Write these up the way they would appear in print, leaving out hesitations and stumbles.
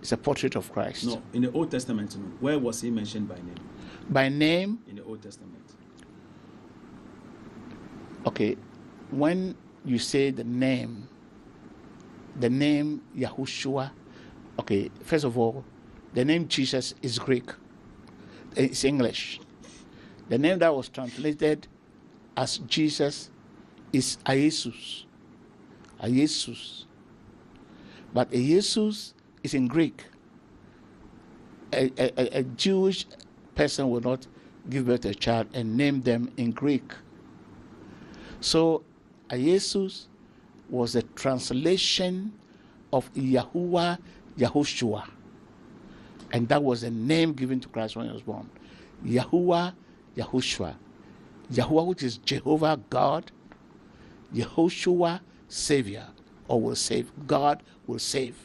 It's a portrait of Christ. No, in the Old Testament, no. Where was he mentioned by name? By name? In the Old Testament. Okay. When you say the name Yahushua, okay, first of all, the name Jesus is Greek. It's English. The name that was translated as Jesus is Jesus. Jesus. But Jesus is in Greek. A Jewish person will not give birth to a child and name them in Greek. So Jesus was a translation of Yahushua. And that was a name given to Christ when he was born. Yahushua. Yahuwah, which is Jehovah God. Yahushua, Savior, or will save. God will save.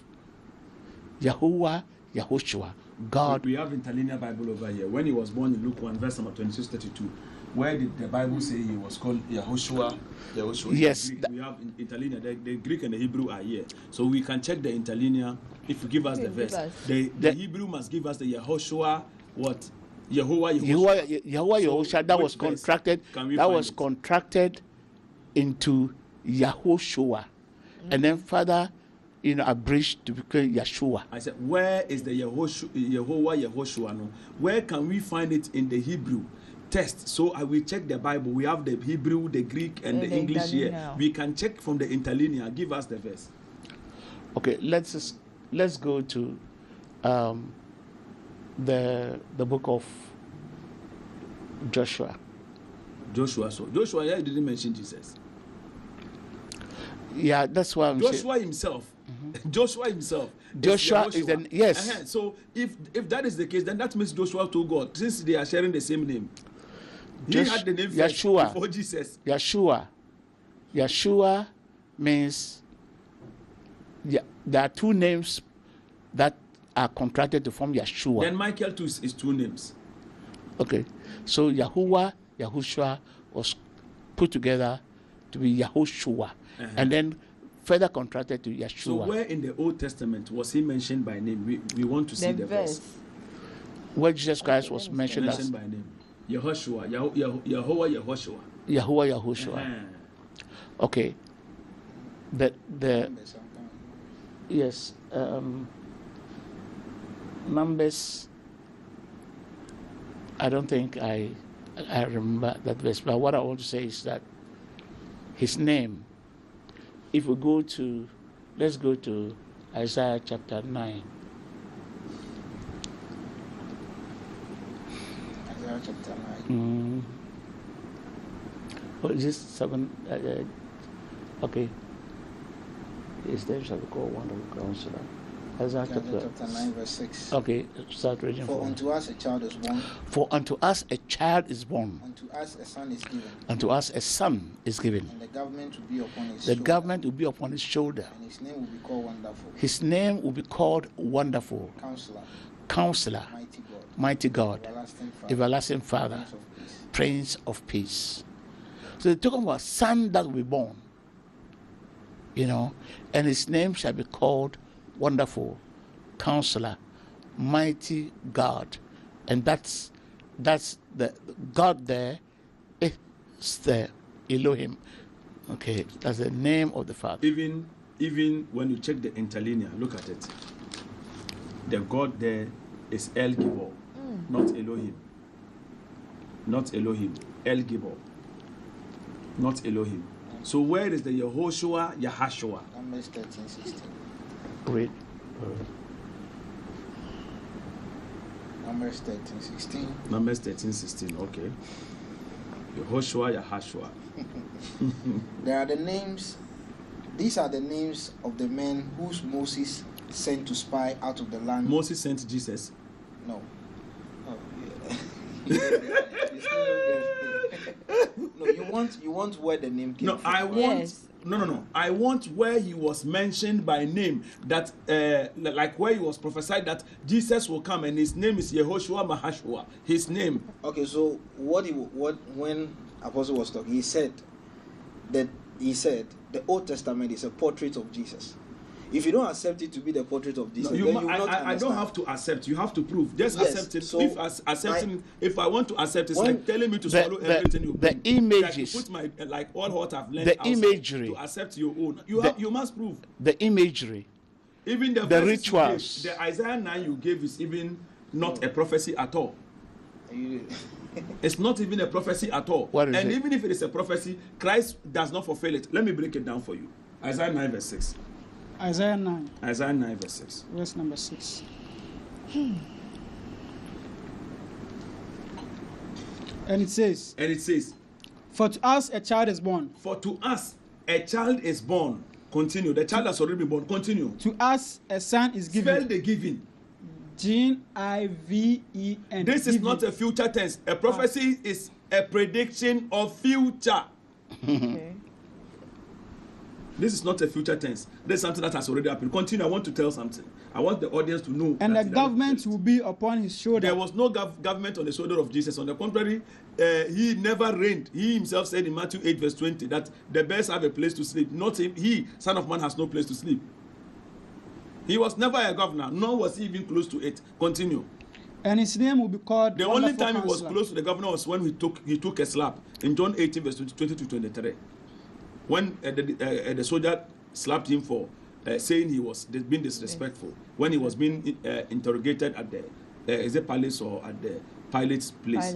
Yahushua, God. We have interlinear Bible over here. When he was born in Luke 1, verse number 26-32, where did the Bible say he was called Yahushua? Yes. We have interlinear. The Greek and the Hebrew are here. So we can check the interlinear if you give us the verse. The Hebrew must give us the Yahushua, what? Yahushua, that was contracted. That was contracted into Yahushua. And then further, abridged to become Yeshua. I said, where is the Yahushua? No? Where can we find it in the Hebrew text? So I will check the Bible. We have the Hebrew, the Greek, and the English here. We can check from the interlinear. Give us the verse. Okay, let's go to the book of Joshua. So Joshua, yeah, didn't mention Jesus. Yeah, that's why I'm saying. Joshua himself. Mm-hmm. Joshua himself. Joshua is an yes. So if that is the case, then that means Joshua told God, since they are sharing the same name. He had the name Yeshua before Jesus. Yeshua means there are two names that are contracted to form Yeshua. Then Michael too is two names. Okay, so Yahushua was put together to be Yahushua, and then further contracted to Yeshua. So where in the Old Testament was he mentioned by name? We want to see the verse. Where Jesus Christ was mentioned by name. Yahushua. Yahushua. Yahushua. Okay. The yes. Numbers. I don't think I remember that verse, but what I want to say is that his name. If we go to, let's go to Isaiah chapter 9. Isaiah chapter 9. What is this 7? Okay. Is there shall be called wonderful counselor? Isaiah chapter 9, verse 6. Okay, start reading. For unto us a child is born. For unto us a child is born. Unto us a son is given. Unto us a son is given. And the government will be upon his shoulder. The government will be upon his shoulder. And his name will be called Wonderful. His name will be called Wonderful. Counselor. Mighty God. Everlasting Father. Prince of Peace. So they're talking about a son that will be born. And his name shall be called Wonderful, Counselor, Mighty God. And that's the God there is the Elohim. Okay, that's the name of the Father. Even when you check the interlinear, look at it. The God there is El Gibor, not Elohim. Not Elohim. El Gibor. Not Elohim. So where is the Yahushua, Yahashua? Numbers 13:16. Read. Numbers 13:16. Numbers 13:16. Okay. Yahushua, Yahashua. There are the names. These are the names of the men whose Moses sent to spy out of the land. Moses sent Jesus. No. Oh, yeah. No, you want where the name came from. No. I want where he was mentioned by name. That like where he was prophesied that Jesus will come and his name is Yehoshua Mahashua. His name. Okay, so when Apostle was talking, he said the Old Testament is a portrait of Jesus. If you don't accept it to be the portrait of Jesus, then you will not understand. I don't have to accept. You have to prove. Just Yes, accept it. so if I want to accept, it's when- like telling me to swallow everything you the bring. images, like you put my like all what I've learned the outside imagery, to accept your own. You must prove. the imagery, Even the rituals. you gave, the Isaiah 9 you gave is even not a prophecy at all. It's not even a prophecy at all. What is and it? even if it is a prophecy, Christ does not fulfill it. Let me break it down for you. Isaiah 9 verse 6. Isaiah 9, Isaiah 9 verse 6. verse number 6. And it says, For for to us a child is born, to us a child is born. Continue. The child has already been born. Continue. to us a son is Spell given. the giving. Given. This is not a future tense. A prophecy is a prediction of future. Okay. This is not a future tense. This is something that has already happened. Continue. I want to tell something. I want the audience to know. And that the it government has will be upon his shoulder. There was no government on the shoulder of Jesus. On the contrary, he never reigned. He himself said in Matthew 8 verse 20 that the birds have a place to sleep. Not him. He, Son of Man, has no place to sleep. He was never a governor, nor was he even close to it. Continue. And his name will be called The only Wonderful time he was Counselor. close to the governor was when he took a slap in John 18 verse 20 to 23. When the soldier slapped him for saying he was being disrespectful, when he was being interrogated at the is it palace or at the Pilate's place.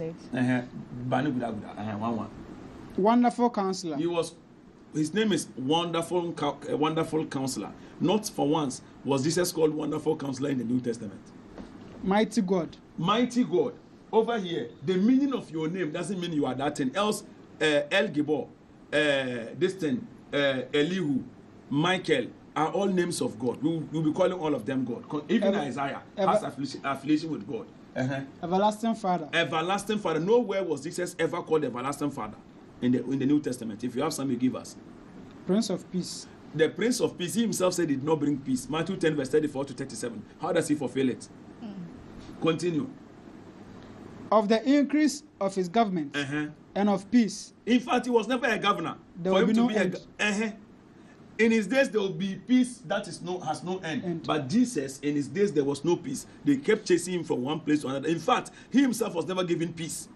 Wonderful Counselor. His name is Wonderful Counselor. Not for once was Jesus called Wonderful Counselor in the New Testament. Mighty God. Mighty God. Over here, the meaning of your name doesn't mean you are that thing. Else, El Gibor, this thing, Elihu, Michael are all names of God. We'll be calling all of them God. Even Isaiah has affiliation with God. Everlasting Father. Everlasting Father. Nowhere was Jesus ever called Everlasting Father in the New Testament. If you have some, you give us. Prince of Peace. The Prince of Peace, he himself said he did not bring peace. Matthew 10 verse 34 to 37. How does he fulfill it? Continue. Of the increase of his government and of peace. In fact, he was never a governor. There will be no end. In his days, there will be peace that has no end. But Jesus, in his days, there was no peace. They kept chasing him from one place to another. In fact, he himself was never given peace.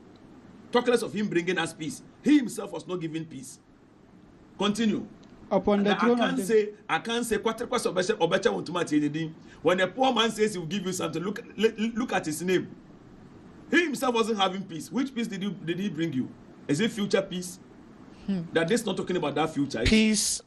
Talk less of him bringing us peace. He himself was not given peace. Continue. Upon the throne of David. I can't say when a poor man says he will give you something, look at his name. He himself wasn't having peace. Which peace did he bring you? Is it future peace? That this is not talking about that future. Peace